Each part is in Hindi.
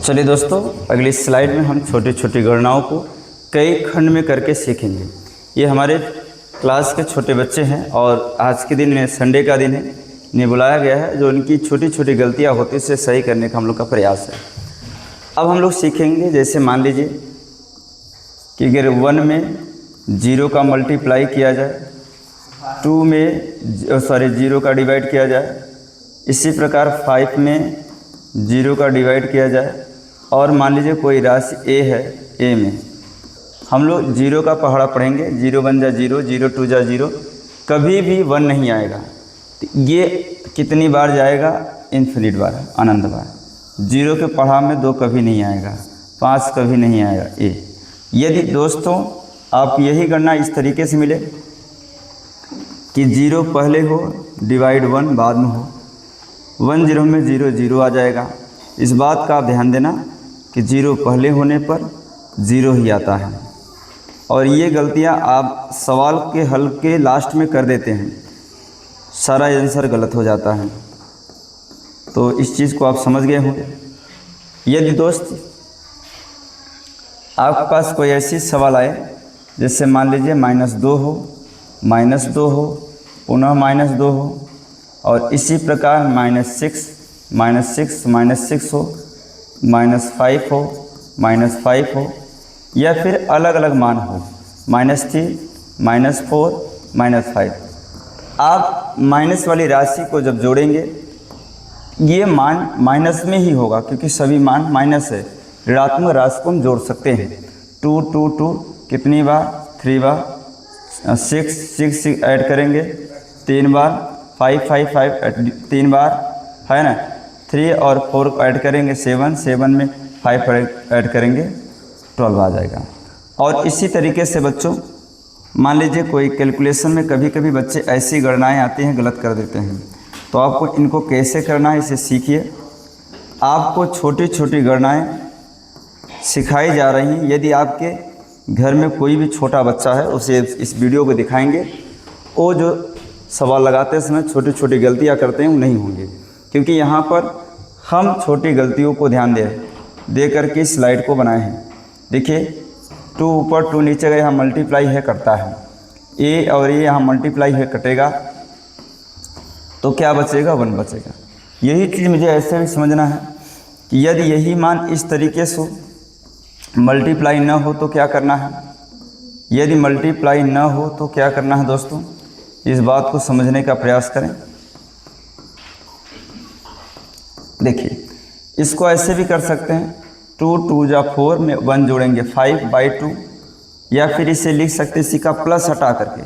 चलिए दोस्तों, अगली स्लाइड में हम छोटी छोटी गणनाओं को कई खंड में करके सीखेंगे। ये हमारे क्लास के छोटे बच्चे हैं और आज के दिन में संडे का दिन है, इन्हें बुलाया गया है जो उनकी छोटी छोटी गलतियां होती उसे सही करने का हम लोग का प्रयास है। अब हम लोग सीखेंगे, जैसे मान लीजिए कि अगर 1 में 0 का मल्टीप्लाई किया जाए, 2 में 0 का डिवाइड किया जाए, इसी प्रकार 5 में 0 का डिवाइड किया जाए, और मान लीजिए कोई राशि a है, a में हम लोग 0 का पहाड़ा पढ़ेंगे। 0 1 जा 0, 0 2 जा 0, कभी भी 1 नहीं आएगा। तो ये कितनी बार जाएगा? इन्फिनिट बार, अनंत बार। 0 के पहाड़ में 2 कभी नहीं आएगा, 5 कभी नहीं आएगा a। यदि दोस्तों आप यही गणना इस तरीके से मिले कि 0 पहले हो, डिवाइड 1 बाद में हो, 1 0 में 0 0 आ जाएगा। इस बात का आप ध्यान देना कि 0 पहले होने पर 0 ही आता है, और ये गलतियां आप सवाल के हल के लास्ट में कर देते हैं, सारा आंसर गलत हो जाता है। तो इस चीज़ को आप समझ गए होंगे। यदि दोस्त आपके पास कोई ऐसी सवाल आए, जैसे मान लीजिए -2 हो, -2 हो, पुनः -2 हो, और इसी प्रकार -6 हो, -5 हो, -5 हो, या फिर अलग अलग मान हो, -3, -4, -5। आप माइनस वाली राशि को जब जोड़ेंगे, ये मान माइनस में ही होगा, क्योंकि सभी मान माइनस है। ऋणात्मक राशि को हम जोड़ सकते हैं। 2 2 2 कितनी बार? 3 बार। 6 6 ऐड करेंगे 3 बार। 5 5 5 3 बार, है ना। 3 और 4 ऐड करेंगे 7 7 में 5 ऐड करेंगे 12 आ जाएगा। और इसी तरीके से बच्चों, मान लीजिए कोई कैलकुलेशन में कभी कभी बच्चे ऐसी गणनाएं आती हैं, गलत कर देते हैं, तो आपको इनको कैसे करना है इसे सीखिए। आपको छोटी छोटी गणनाएं सिखाई जा रही हैं। यदि आपके घर में कोई भी छोटा बच्चा है, उसे इस वीडियो को दिखाएंगे, वो जो सवाल लगाते समय छोटी छोटी गलतियां करते हैं वो नहीं होंगे, क्योंकि यहाँ पर हम छोटी गलतियों को ध्यान दे करके स्लाइड को बनाए हैं। देखिए, 2 ऊपर 2 नीचे गए, यहाँ मल्टीप्लाई है करता है, a और ये यहाँ मल्टीप्लाई है कटेगा, तो क्या बचेगा? 1 बचेगा। यही चीज़ मुझे ऐसे भी समझना है कि यदि यही मान इस तरीके से मल्टीप्लाई न हो तो क्या करना है। यदि मल्टीप्लाई न हो तो क्या करना है दोस्तों, इस बात को समझने का प्रयास करें। देखिए, इसको ऐसे भी कर सकते हैं, 2 2 जा 4 में 1 जोड़ेंगे 5/2, या फिर इसे लिख सकते हैं, इसी का प्लस हटा करके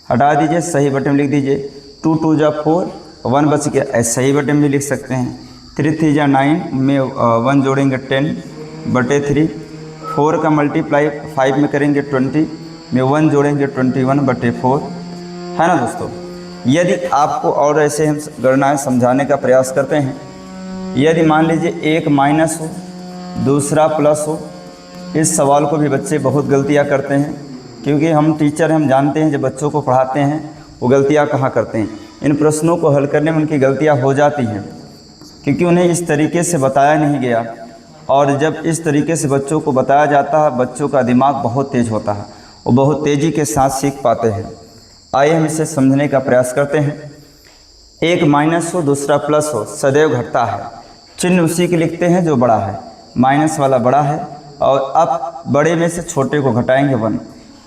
हटा दीजिए, सही बटन लिख दीजिए। 2 2 जा 4, 1 बच गया, ऐसे सही बटन भी लिख सकते हैं। 3 3 जा 9 में 1 जोड़ेंगे 10/3। 4 का मल्टीप्लाई 5 में करेंगे 20 में 1 जोड़ेंगे 21/4, है ना दोस्तों। यदि आपको और ऐसे हम गणनाएं समझाने का प्रयास करते हैं, यदि मान लीजिए एक माइनस हो, दूसरा प्लस हो, इस सवाल को भी बच्चे बहुत गलतियां करते हैं, क्योंकि हम टीचर हम जानते हैं जब बच्चों को पढ़ाते हैं वो गलतियां कहाँ करते हैं। इन प्रश्नों को हल करने में उनकी गलतियां हो जाती हैं, क्योंकि उन्हें इस तरीके से बताया नहीं गया, और जब इस तरीके से बच्चों को बताया जाता है, बच्चों का दिमाग बहुत तेज़ होता है, वो बहुत तेज़ी के साथ सीख पाते हैं। आइए हम इसे समझने का प्रयास करते हैं। एक माइनस हो, दूसरा प्लस हो, सदैव घटता है। चिन्ह उसी के लिखते हैं जो बड़ा है, माइनस वाला बड़ा है, और अब बड़े में से छोटे को घटाएंगे 1।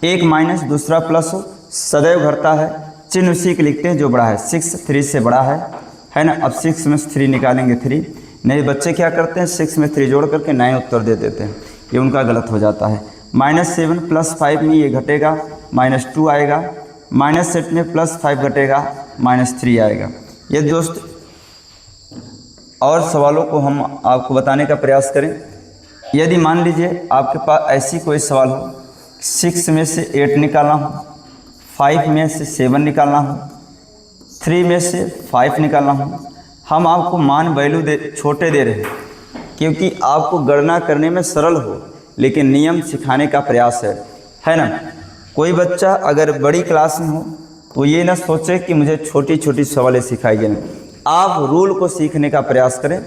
एक माइनस दूसरा प्लस हो, सदैव घटता है, चिन्ह उसी के लिखते हैं जो बड़ा है। 6 3 से बड़ा है ना। अब 6 में 3 निकालेंगे 3। नहीं, बच्चे क्या करते हैं, 6 में 3 जोड़ करके 9 उत्तर दे देते हैं, ये उनका गलत हो जाता है। -7 + 5 में ये घटेगा, -2 आएगा। -8 में +5 घटेगा, -3 आएगा। ये दोस्त और सवालों को हम आपको बताने का प्रयास करें। यदि मान लीजिए आपके पास ऐसी कोई सवाल हो, 6 में से 8 निकालना हो, 5 में से 7 निकालना हो, 3 में से 5 निकालना हो, हम आपको मान वैल्यू छोटे दे रहे हैं, क्योंकि आपको गणना करने में सरल हो, लेकिन नियम सिखाने का प्रयास है ना। कोई बच्चा अगर बड़ी क्लास में हो तो ये ना सोचे कि मुझे छोटी छोटी सवालें सिखाई जाएं। आप रूल को सीखने का प्रयास करें,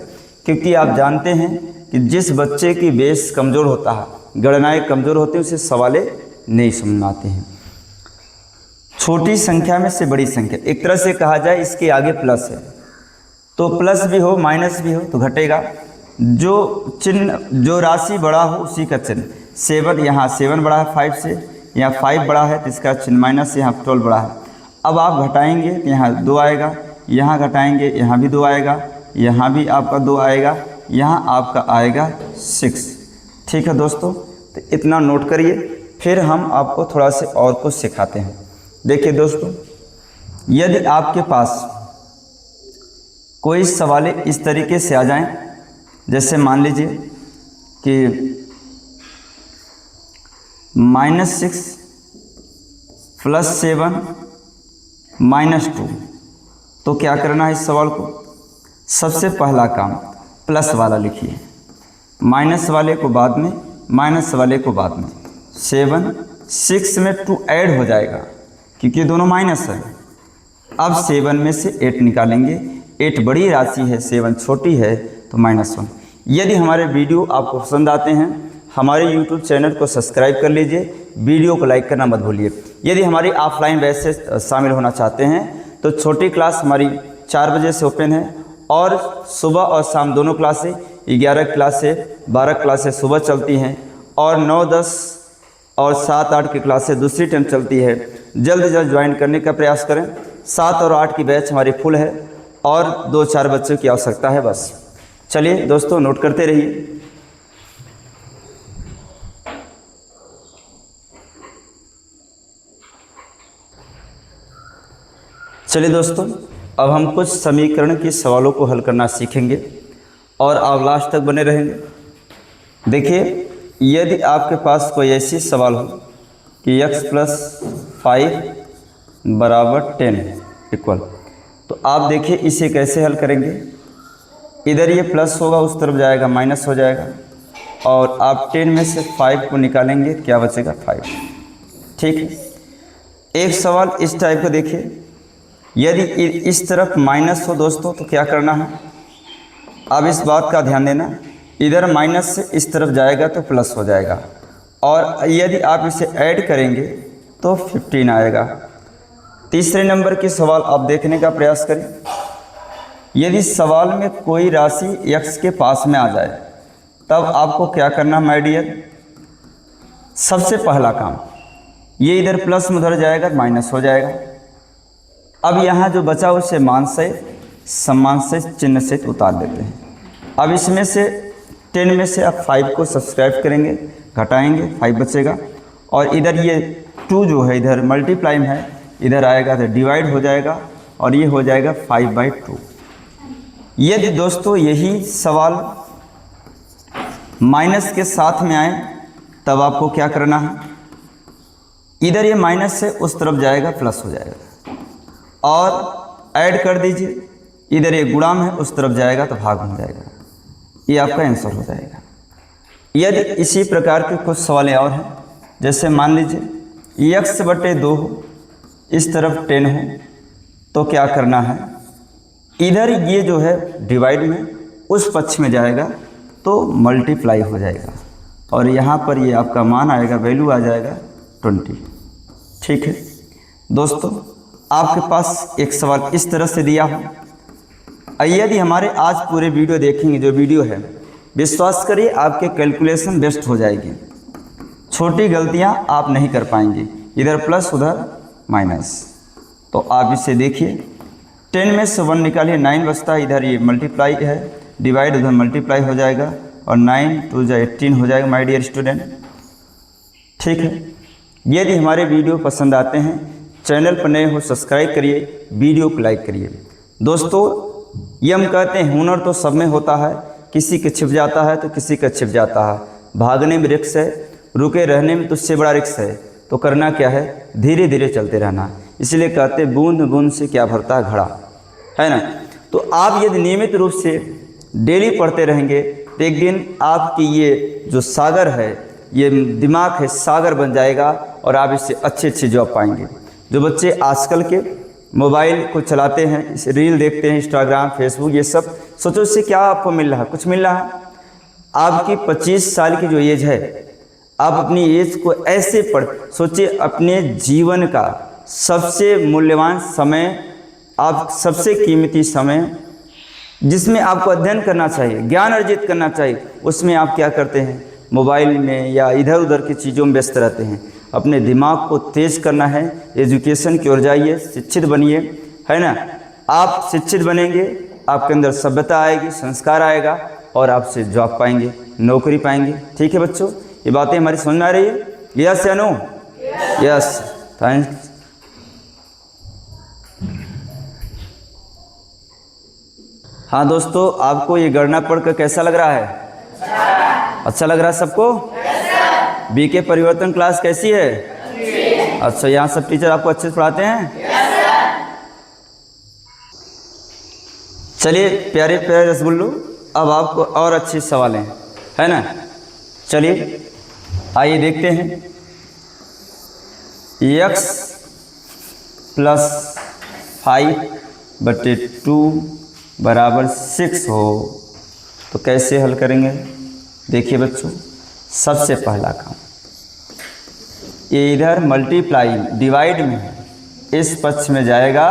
क्योंकि आप जानते हैं कि जिस बच्चे की बेस कमज़ोर होता है, गणनाएं कमज़ोर होती हैं, उसे सवाले नहीं समझ में आते हैं। छोटी संख्या में से बड़ी संख्या, एक तरह से कहा जाए इसके आगे प्लस है, तो प्लस भी हो माइनस भी हो तो घटेगा। जो चिन्ह, जो राशि बड़ा हो उसी का चिन्ह। 7, यहाँ 7 बड़ा है 5 से, यहाँ 5 बड़ा है तो इसका चिन्ह माइनस, यहाँ 12 बड़ा है। अब आप घटाएंगे तो यहाँ 2 आएगा, यहाँ घटाएंगे यहाँ भी 2 आएगा, यहाँ भी आपका 2 आएगा, यहाँ आपका आएगा 6। ठीक है दोस्तों, तो इतना नोट करिए, फिर हम आपको थोड़ा से और कुछ सिखाते हैं। देखिए दोस्तों, यदि आपके पास कोई सवाल इस तरीके से आ जाएं, जैसे मान लीजिए कि -6 + 7 -2, तो क्या करना है इस सवाल को? सबसे पहला काम प्लस वाला लिखिए, माइनस वाले को बाद में, माइनस वाले को बाद में। 7, 6 में 2 ऐड हो जाएगा क्योंकि दोनों माइनस है। अब 7 में से 8 निकालेंगे, 8 बड़ी राशि है, 7 छोटी है, तो -1। यदि हमारे वीडियो आपको पसंद आते हैं, हमारे YouTube चैनल को सब्सक्राइब कर लीजिए, वीडियो को लाइक करना मत भूलिए। यदि हमारी ऑफलाइन बैच से शामिल होना चाहते हैं तो छोटी क्लास हमारी 4 बजे से ओपन है, और सुबह और शाम दोनों क्लासें, 11 क्लासें 12 क्लासें सुबह चलती हैं, और 9, 10 और 7, 8 की क्लासें दूसरी टाइम चलती है। जल्द से जल्द ज्वाइन करने का प्रयास करें। 7 और 8 की बैच हमारी फुल है और 2-4 बच्चों की आवश्यकता है बस। चलिए दोस्तों, नोट करते रहिए। चलिए दोस्तों, अब हम कुछ समीकरण के सवालों को हल करना सीखेंगे और आप लास्ट तक बने रहेंगे। देखिए, यदि आपके पास कोई ऐसी सवाल हो कि x + 5 = 10 इक्वल, तो आप देखिए इसे कैसे हल करेंगे। इधर ये प्लस होगा, उस तरफ जाएगा माइनस हो जाएगा, और आप 10 में से 5 को निकालेंगे, क्या बचेगा? 5। ठीक है। एक सवाल इस टाइप का देखिए, यदि इस तरफ माइनस हो दोस्तों तो क्या करना है? अब इस बात का ध्यान देना, इधर माइनस से इस तरफ जाएगा तो प्लस हो जाएगा, और यदि आप इसे ऐड करेंगे तो 15 आएगा। तीसरे नंबर की सवाल आप देखने का प्रयास करें। यदि सवाल में कोई राशि x के पास में आ जाए, तब आपको क्या करना माय डियर? सबसे पहला काम, ये इधर प्लस में उधर जाएगा, माइनस हो जाएगा। अब यहाँ जो बचा उसे मान से, सम्मान से, चिन्ह से उतार देते हैं। अब इसमें से 10 में से आप 5 को सब्सक्राइब करेंगे, घटाएंगे, 5 बचेगा, और इधर ये 2 जो है इधर मल्टीप्लाई में है, इधर आएगा तो डिवाइड हो जाएगा, और ये हो जाएगा 5/2। यदि दोस्तों यही सवाल माइनस के साथ में आए, तब आपको क्या करना है? इधर ये माइनस से उस तरफ जाएगा, प्लस हो जाएगा, और ऐड कर दीजिए, इधर ये गुणाम है, उस तरफ जाएगा तो भाग हो जाएगा। ये आपका आंसर हो जाएगा। यदि इसी प्रकार के कुछ सवाल और हैं, जैसे मान लीजिए x/2 हो, इस तरफ 10 हो, तो क्या करना है? इधर ये जो है डिवाइड में उस पक्ष में जाएगा तो मल्टीप्लाई हो जाएगा, और यहाँ पर ये आपका मान आएगा, वैल्यू आ जाएगा 20। ठीक है दोस्तों, आपके पास एक सवाल इस तरह से दिया हो। यदि हमारे आज पूरे वीडियो देखेंगे, जो वीडियो है, विश्वास करिए आपके कैलकुलेशन बेस्ट हो जाएगी, छोटी गलतियां आप नहीं कर पाएंगे, इधर प्लस उधर माइनस। तो आप इसे देखिए, 10 में से 1 निकालिए, 9 बचता है, इधर ये मल्टीप्लाई है, डिवाइड उधर मल्टीप्लाई हो जाएगा, और 9 2 18 हो जाएगा माय डियर स्टूडेंट। ठीक है। यदि हमारे वीडियो पसंद आते हैं, चैनल पर नए हो सब्सक्राइब करिए, वीडियो को लाइक करिए। दोस्तों, ये हम कहते हैं हुनर तो सब में होता है, किसी के छिप जाता है तो किसी का छिप जाता है। भागने में रिक्स है, रुके रहने में तुझसे बड़ा रिक्स है, तो करना क्या है? धीरे धीरे चलते रहना। इसलिए कहते हैं बूंद बूंद से क्या भरता है घड़ा, है ना। तो आप यदि नियमित रूप से डेली पढ़ते रहेंगे तो एक दिन आपकी ये जो सागर है, ये दिमाग है, सागर बन जाएगा, और आप इससे अच्छे अच्छे जॉब पाएंगे। जो बच्चे आजकल के मोबाइल को चलाते हैं, रील देखते हैं, इंस्टाग्राम, फेसबुक, ये सब, सोचो इससे क्या आपको मिल रहा है? कुछ मिल रहा है? आपकी 25 साल की जो एज है, आप अपनी एज को ऐसे सोचिए, अपने जीवन का सबसे मूल्यवान समय, आप सबसे कीमती समय जिसमें आपको अध्ययन करना चाहिए, ज्ञान अर्जित करना चाहिए, उसमें आप क्या करते हैं? मोबाइल में या इधर उधर की चीज़ों में व्यस्त रहते हैं। अपने दिमाग को तेज करना है, एजुकेशन की ओर जाइए, शिक्षित बनिए, है ना। आप शिक्षित बनेंगे, आपके अंदर सभ्यता आएगी, संस्कार आएगा और आपसे जॉब पाएंगे, नौकरी पाएंगे। ठीक है बच्चों, ये बातें हमारी समझ में आ रही है? यस या नो? Yes, thanks. हाँ दोस्तों, आपको ये गणना पढ़कर कैसा लग रहा है? अच्छा लग रहा है सबको? बीके परिवर्तन क्लास कैसी है? अच्छा, यहाँ सब टीचर आपको अच्छे से पढ़ाते हैं? चलिए प्यारे प्यारे रसगुल्लू, अब आपको और अच्छे सवाल हैं, है ना। चलिए आइए देखते हैं। x + 5/2 = 6 हो तो कैसे हल करेंगे? देखिए बच्चों, सबसे पहला काम, ये इधर मल्टीप्लाई डिवाइड में है, इस पक्ष में जाएगा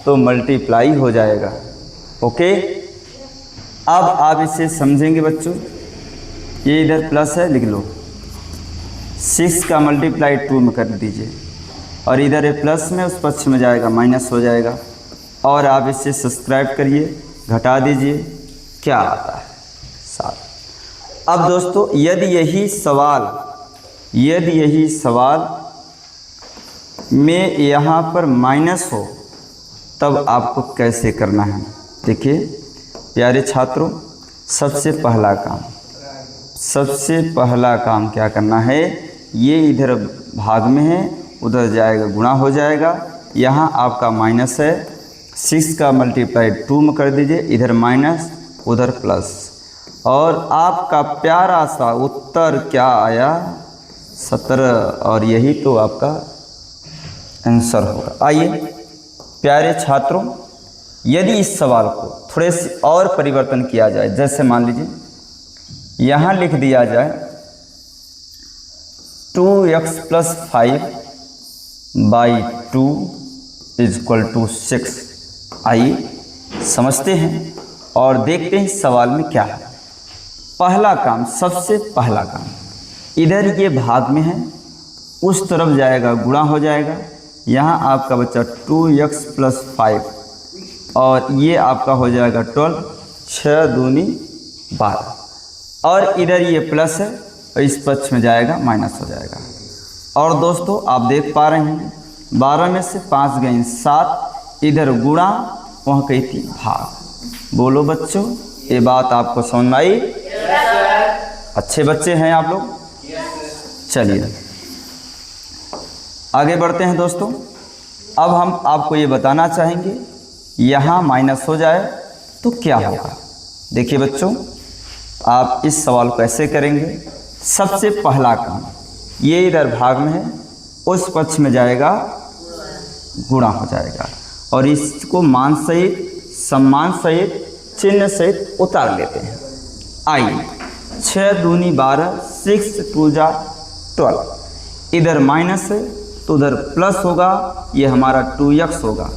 तो मल्टीप्लाई हो जाएगा। ओके, अब आप इसे समझेंगे बच्चों। ये इधर प्लस है, लिख लो, 6 का मल्टीप्लाई 2 में कर दीजिए, और इधर ये प्लस में उस पक्ष में जाएगा माइनस हो जाएगा। और आप इसे सब्सक्राइब करिए, घटा दीजिए, क्या आता है? 7। अब दोस्तों, यदि यही सवाल में यहाँ पर माइनस हो तब आपको कैसे करना है? देखिए प्यारे छात्रों, सबसे पहला काम क्या करना है? ये इधर भाग में है, उधर जाएगा गुणा हो जाएगा। यहाँ आपका माइनस है, 6 का मल्टीप्लाई 2 में कर दीजिए, इधर माइनस उधर प्लस, और आपका प्यारा सा उत्तर क्या आया? 17। और यही तो आपका आंसर होगा। आइए प्यारे छात्रों, यदि इस सवाल को थोड़े से और परिवर्तन किया जाए, जैसे मान लीजिए यहाँ लिख दिया जाए 2x + 5/2 = 6। आइए समझते हैं और देखते हैं इस सवाल में क्या है। पहला काम, सबसे पहला काम, इधर ये भाग में है, उस तरफ जाएगा गुणा हो जाएगा। यहाँ आपका बच्चा 2x + 5, और ये आपका हो जाएगा 12, 6 दूनी 12, और इधर ये प्लस है, और इस पक्ष में जाएगा माइनस हो जाएगा। और दोस्तों आप देख पा रहे हैं 12 में से 5 गए 7, इधर गुणा, वहाँ गई थी भाग। बोलो बच्चों, ये बात आपको समझ में आई? अच्छे बच्चे हैं आप लोग। चलिए आगे बढ़ते हैं दोस्तों। अब हम आपको ये बताना चाहेंगे, यहाँ माइनस हो जाए तो क्या होगा। देखिए बच्चों, आप इस सवाल को ऐसे करेंगे। सबसे पहला काम, ये इधर भाग में है, उस पक्ष में जाएगा गुणा हो जाएगा, और इसको मान सहित, सम्मान सहित, चिन्ह सहित उतार लेते हैं। आइए, 6 दूनी 12, 6 2 जा 12, इधर माइनस है तो उधर प्लस होगा, ये हमारा 2x होगा,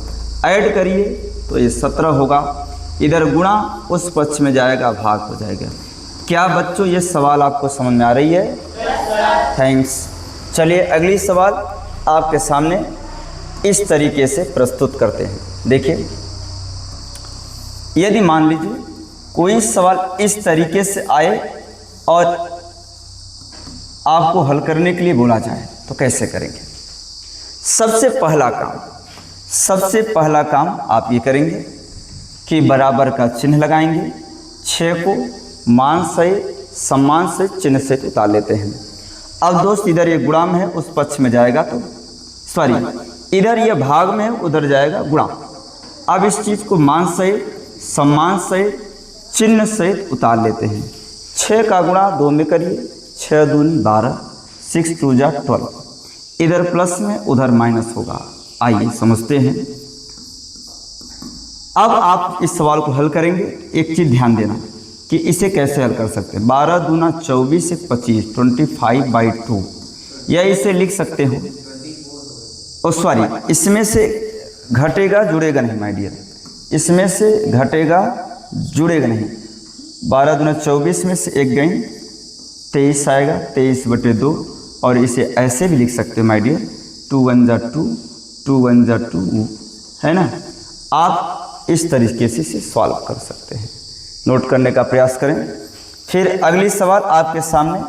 ऐड करिए तो ये 17 होगा, इधर गुणा, उस पक्ष में जाएगा भाग हो जाएगा। क्या बच्चों ये सवाल आपको समझ में आ रही है? थैंक्स। चलिए अगली सवाल आपके सामने इस तरीके से प्रस्तुत करते हैं। देखिए, यदि मान लीजिए कोई सवाल इस तरीके से आए और आपको हल करने के लिए बोला जाए तो कैसे करेंगे? सबसे पहला काम आप ये करेंगे कि बराबर का चिन्ह लगाएंगे, 6 को मान से, सम्मान से, चिन्ह से उतार लेते हैं। अब दोस्त इधर ये गुणा में है, उस पक्ष में जाएगा तो इधर ये भाग में है, उधर जाएगा गुणा। अब इस चीज़ को मान से, सम्मान से, चिन्ह से उतार लेते हैं। 6 का गुणा 2 में करिए, 6 दूनी 12, 6 2 जा 12, इधर प्लस में उधर माइनस होगा। आइए समझते हैं। अब आप इस सवाल को हल करेंगे। एक चीज़ ध्यान देना, कि इसे कैसे हल कर सकते हैं। 12 दूना 24 एक 25 25/2, या इसे लिख सकते हो, ओ सॉरी, इसमें से घटेगा जुड़ेगा नहीं माय डियर, इसमें से घटेगा जुड़ेगा नहीं। 12 दूना 24 में से एक गई 23 आएगा, 23/2, और इसे ऐसे भी लिख सकते हो माय डियर, 2 1 जा 2, 2 1 जा 2, है ना। आप इस तरीके से इसे सॉल्व कर सकते हैं। नोट करने का प्रयास करें। फिर अगली सवाल आपके सामने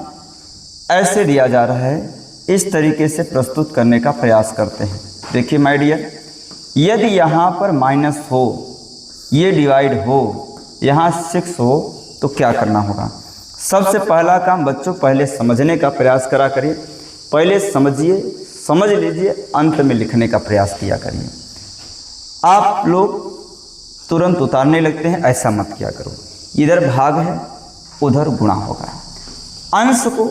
ऐसे दिया जा रहा है, इस तरीके से प्रस्तुत करने का प्रयास करते हैं। देखिए माय डियर, यदि यहाँ पर माइनस हो, ये डिवाइड हो, यहाँ 6 हो, तो क्या करना होगा। सबसे पहला काम बच्चों, पहले समझने का प्रयास करा करिए, पहले समझिए, समझ लीजिए, अंत में लिखने का प्रयास किया करिए। आप लोग तुरंत उतारने लगते हैं, ऐसा मत किया करो। इधर भाग है, उधर गुणा होगा। अंश को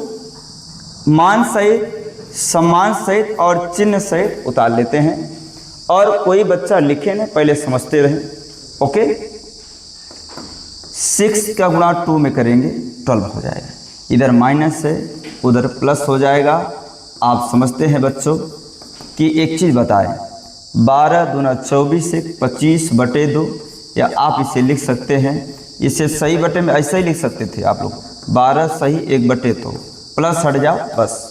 मान सहित, सम्मान सहित और चिन्ह सहित उतार लेते हैं, और कोई बच्चा लिखे ना, पहले समझते रहे। ओके, 6 का गुणा 2 में करेंगे 12 हो जाएगा, इधर माइनस है उधर प्लस हो जाएगा। आप समझते हैं बच्चों कि एक चीज़ बताएं, 12 दूना 24 एक 25/2, या आप इसे लिख सकते हैं, इसे सही बटे में ऐसा ही लिख सकते थे आप लोग, 12 सही 1/2, प्लस हट जाओ बस।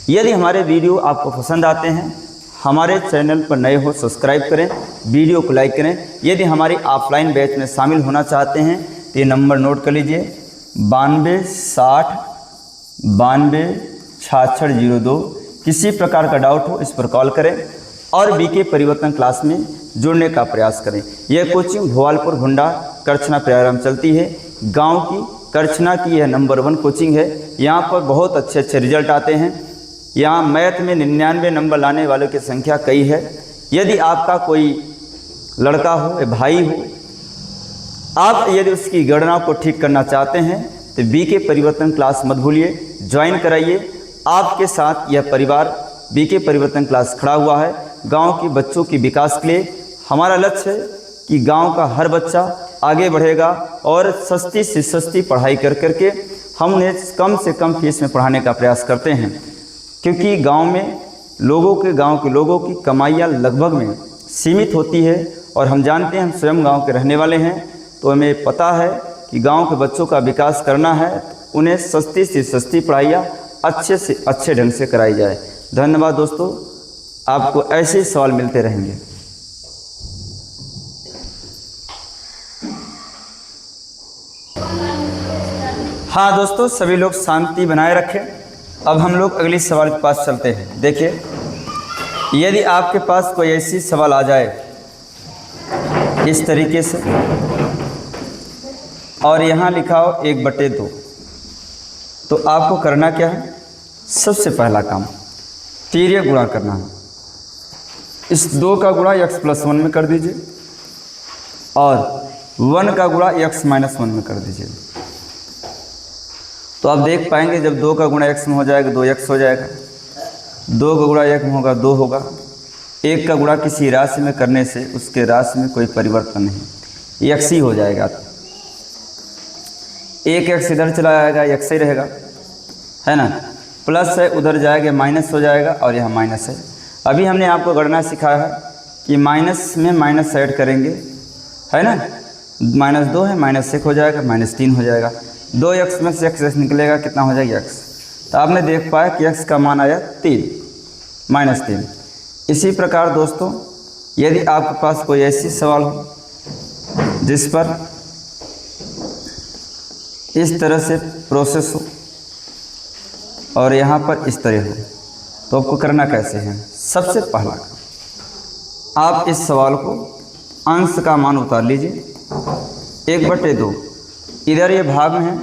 यदि हमारे वीडियो आपको पसंद आते हैं, हमारे चैनल पर नए हो सब्सक्राइब करें, वीडियो को लाइक करें। यदि हमारी ऑफलाइन बैच में शामिल होना चाहते हैं तो ये नंबर नोट कर लीजिए, 92 60 92 66 02। किसी प्रकार का डाउट हो इस पर कॉल करें, और बीके परिवर्तन क्लास में जुड़ने का प्रयास करें। यह कोचिंग भोपालपुर भुंडा करछना प्रारंभ चलती है, गांव की करछना की यह नंबर 1 कोचिंग है। यहाँ पर बहुत अच्छे अच्छे रिजल्ट आते हैं। यहाँ मैथ में 99 नंबर लाने वालों की संख्या कई है। यदि आपका कोई लड़का हो या भाई हो, आप यदि उसकी गणना को ठीक करना चाहते हैं तो बीके परिवर्तन क्लास मत भूलिए, ज्वाइन कराइए। आपके साथ यह परिवार बीके परिवर्तन क्लास खड़ा हुआ है गांव के बच्चों के विकास के लिए। हमारा लक्ष्य है कि गांव का हर बच्चा आगे बढ़ेगा, और सस्ती से सस्ती पढ़ाई कर करके हम उन्हें कम से कम फीस में पढ़ाने का प्रयास करते हैं, क्योंकि गांव के लोगों की कमाइयाँ लगभग में सीमित होती है। और हम जानते हैं, हम स्वयं गांव के रहने वाले हैं, तो हमें पता है कि गांव के बच्चों का विकास करना है, उन्हें सस्ती से सस्ती पढ़ाइयाँ अच्छे से अच्छे ढंग से कराई जाए। धन्यवाद दोस्तों, आपको ऐसे ही सवाल मिलते रहेंगे। हाँ दोस्तों, सभी लोग शांति बनाए रखें। अब हम लोग अगली सवाल के पास चलते हैं। देखिए, यदि आपके पास कोई ऐसी सवाल आ जाए इस तरीके से, और यहाँ लिखा हो 1/2, तो आपको करना क्या है। सबसे पहला काम तिर्यक गुणा करना है। इस 2 का गुणा x+1 में कर दीजिए, और 1 का गुणा x-1 में कर दीजिए। तो आप देख पाएंगे, जब 2 का गुणा x में हो जाएगा 2x हो जाएगा, 2 का गुणा 1 में होगा 2 होगा। 1 का गुणा किसी राशि में करने से उसके राशि में कोई परिवर्तन नहीं, x ही हो जाएगा। 1x इधर चला जाएगा, x ही रहेगा, है ना। प्लस है उधर जाएगा, माइनस हो जाएगा, और यहाँ माइनस है। अभी हमने आपको गणना सिखाया है कि माइनस में माइनस ऐड करेंगे, है ना। -2 है, -1 हो जाएगा, -3 हो जाएगा। 2x में से x निकलेगा, कितना हो जाएगा x। तो आपने देख पाया कि x का मान आया 3, -3। इसी प्रकार दोस्तों, यदि आपके पास कोई ऐसी सवाल हो जिस पर इस तरह से प्रोसेस हो और यहाँ पर इस तरह हो, तो आपको करना कैसे है। सबसे पहला आप इस सवाल को अंश का मान उतार लीजिए, 1/2। इधर ये भाग में है,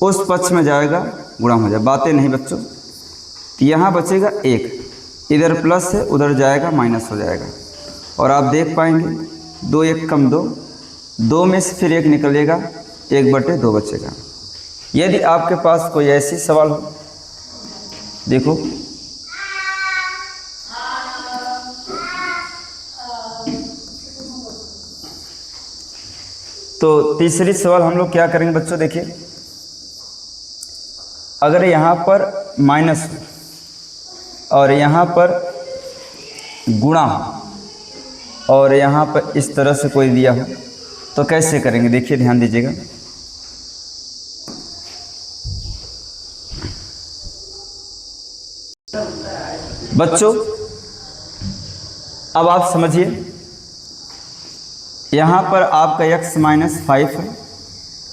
उस पक्ष में जाएगा, गुणा हो जाए। बातें नहीं बच्चों, तो यहाँ बचेगा 1, इधर प्लस है उधर जाएगा माइनस हो जाएगा। और आप देख पाएंगे 2 1 कम 2, 2 में से फिर 1 निकलेगा, 1/2 बचेगा। यदि आपके पास कोई ऐसी सवाल हो, देखो तो तीसरी सवाल हम लोग क्या करेंगे बच्चों, देखिए अगर यहाँ पर माइनस और यहाँ पर गुणा और यहाँ पर इस तरह से कोई दिया हो तो कैसे करेंगे, देखिए ध्यान दीजिएगा। बच्चों अब आप समझिए, यहाँ पर आपका x माइनस 5 है,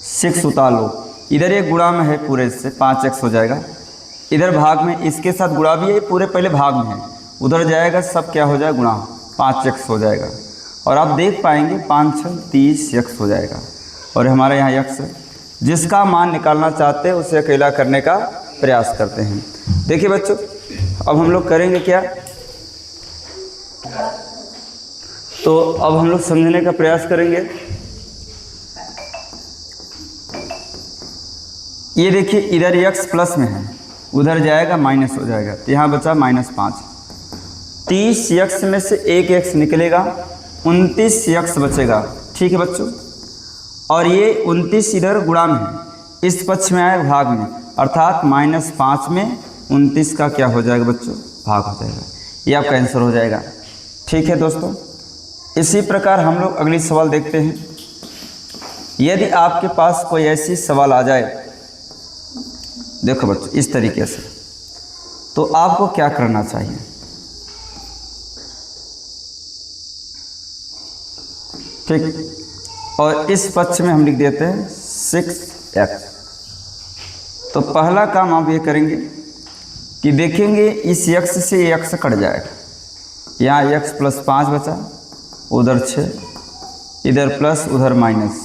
6 उतार लो, इधर ये गुणा में है पूरे से 5x हो जाएगा, इधर भाग में इसके साथ गुणा भी है, पूरे पहले भाग में है, उधर जाएगा सब क्या हो जाएगा गुणा, 5x हो जाएगा। और आप देख पाएंगे 5 6 30x हो जाएगा। और हमारे यहाँ x है, जिसका मान निकालना चाहते हैं उसे अकेला करने का प्रयास करते हैं। देखिए बच्चों अब हम लोग करेंगे क्या, तो अब हम लोग समझने का प्रयास करेंगे। ये देखिए इधर x प्लस में है, उधर जाएगा माइनस हो जाएगा, तो यहाँ बचा -5। 30x में से एक x निकलेगा, 29x बचेगा, ठीक है बच्चों। और ये 29 इधर गुणा में है, इस पक्ष में आएगा भाग में, अर्थात -5 में 29 का क्या हो जाएगा बच्चों, भाग हो जाएगा। ये आपका आंसर हो जाएगा, ठीक है दोस्तों। इसी प्रकार हम लोग अगली सवाल देखते हैं। यदि आपके पास कोई ऐसी सवाल आ जाए, देखो बच्चों इस तरीके से, तो आपको क्या करना चाहिए। ठीक, और इस पक्ष में हम लिख देते हैं 6x। तो पहला काम आप ये करेंगे कि देखेंगे इस x से x कट जाएगा, यहाँ x प्लस 5 बचा, उधर 6, इधर प्लस उधर माइनस,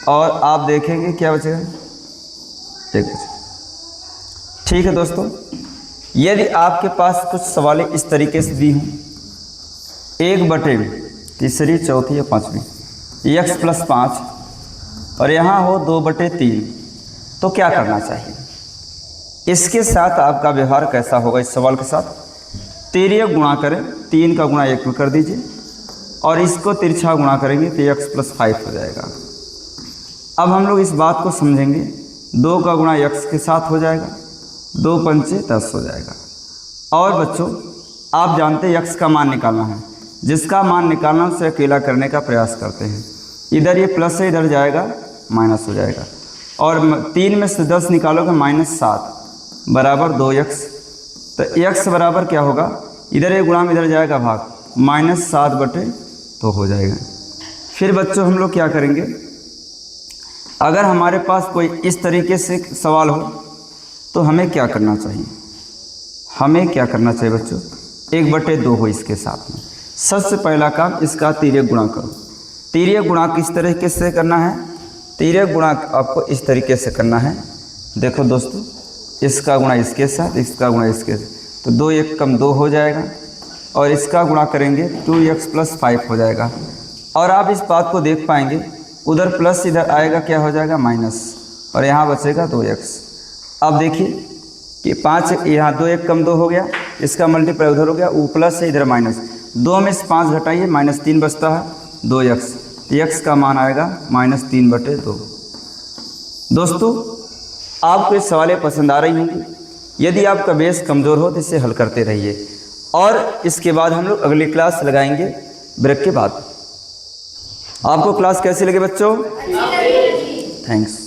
और आप देखेंगे क्या बचेगा, एक बचेगा। ठीक है दोस्तों, यदि आपके पास कुछ सवालें इस तरीके से दी हों, 1/, तीसरी चौथी या पाँचवीं, x प्लस 5 और यहाँ हो 2/3, तो क्या करना चाहिए। इसके साथ आपका व्यवहार कैसा होगा, इस सवाल के साथ तिर्यक गुणा करें, 3 का गुणा 1 में कर दीजिए, और इसको तिरछा गुणा करेंगे तो x प्लस 5 हो जाएगा। अब हम लोग इस बात को समझेंगे, 2 का गुणा x के साथ हो जाएगा, 2 पंचे 10 हो जाएगा। और बच्चों आप जानते हैं x का मान निकालना है, जिसका मान निकालना उसे अकेला करने का प्रयास करते हैं। इधर ये प्लस है, इधर जाएगा माइनस हो जाएगा, और 3 में से 10 निकालोगे -7 बराबर 2x, तो x बराबर क्या होगा, इधर ये गुणा में इधर जाएगा भाग, -7/2 हो जाएगा। फिर बच्चों हम लोग क्या करेंगे, अगर हमारे पास कोई इस तरीके से सवाल हो तो हमें क्या करना चाहिए, हमें क्या करना चाहिए बच्चों, 1/2 हो इसके साथ में। सबसे पहला काम इसका तिर्यक गुणा करो। तिर्यक गुणा किस तरीके से करना है, तिर्यक गुणा आपको इस तरीके से करना है। देखो दोस्तों, इसका गुणा इसके साथ, इसका गुणा इसके साथ, तो 2 1 कम 2 हो जाएगा, और इसका गुणा करेंगे 2x प्लस 5 हो जाएगा। और आप इस बात को देख पाएंगे, उधर प्लस इधर आएगा क्या हो जाएगा माइनस, और यहाँ बचेगा 2x। अब देखिए कि 5 यहाँ 2 1 कम 2 हो गया, इसका मल्टीप्लाई उधर हो गया, वो प्लस है इधर माइनस, 2 में से 5 घटाइए -3 बचता है, 2x, x का मान आएगा -3/2। दोस्तों आपको ये सवालें पसंद आ रही होंगी। यदि आपका बेस कमज़ोर हो तो इसे हल करते रहिए, और इसके बाद हम लोग अगली क्लास लगाएंगे ब्रेक के बाद। आपको क्लास कैसी लगे बच्चों? थैंक्स।